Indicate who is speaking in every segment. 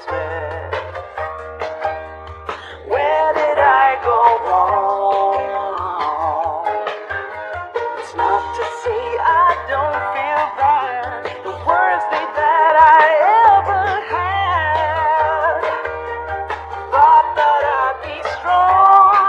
Speaker 1: embarrassment. Where did I go wrong? It's not to say I don't feel bad. The worst day that I ever had. Thought that I'd be strong.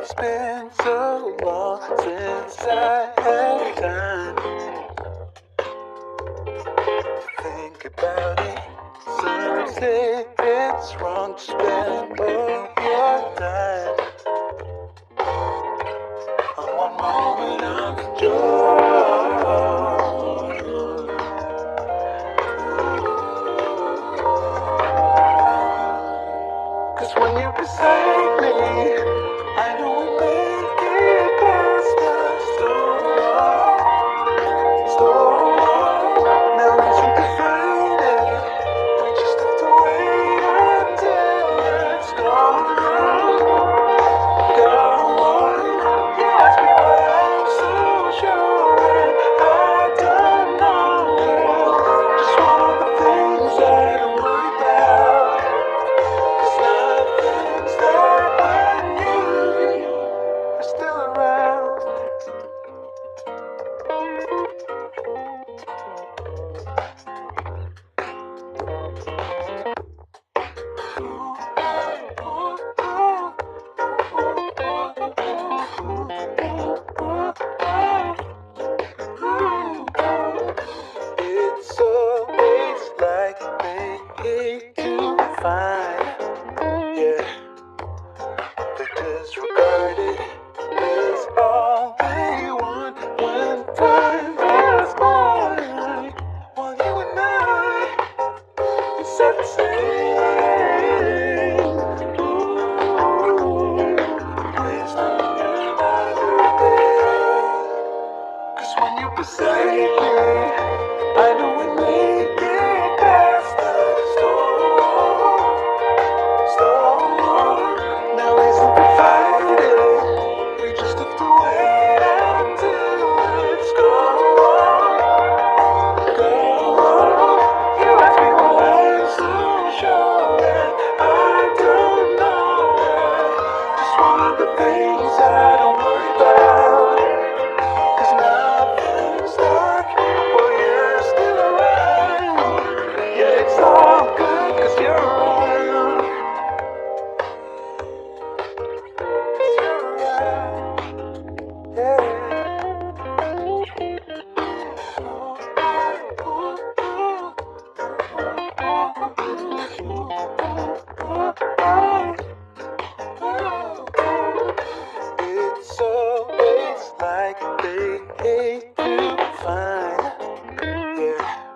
Speaker 1: It's been so long since I had time to think about it. Some say it's wrong to spend all your time on one moment of joy. 'Cause when you're beside me, I know we make it past the storm. Now as you can find it, we just have to wait until it's gone. You ask me why I'm so sure, and I don't know. Just one of the things I don't worry about. 'Cause nothing's there when you are still around. It's always like they hate to find, yeah, they disregard it as all they want when time goes by. While you and I said the same. Please don't another day. 'Cause when you're beside me, I know we make it past the storm. Now isn't the fighting? We just have to wait until it's gone. You ask me why I'm so sure, and I don't know. Just one of the things I don't worry about. 'Cause nothing's dark while you're still around. Yeah, it's all good 'cause you're around. 'Cause you're around. Yeah. It's always like they hate to find, yeah.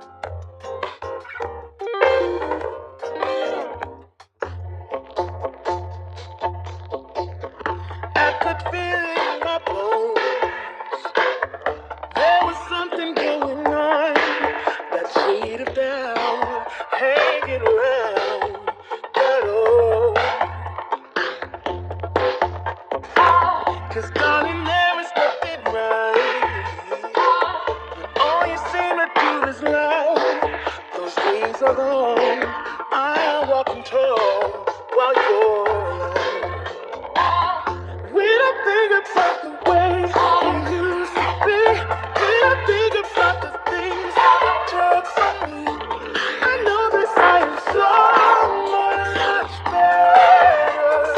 Speaker 1: I could feel it in my bones. There was something going on. That shade of doubt hanging around. But oh, 'cause darling, there is nothing right. All you seem to do is lie. Those days are gone. I'm walking tall while you're alone. When I think about the way you used to be, when I think about the things you took from me, I know this I am so much better.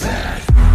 Speaker 1: that.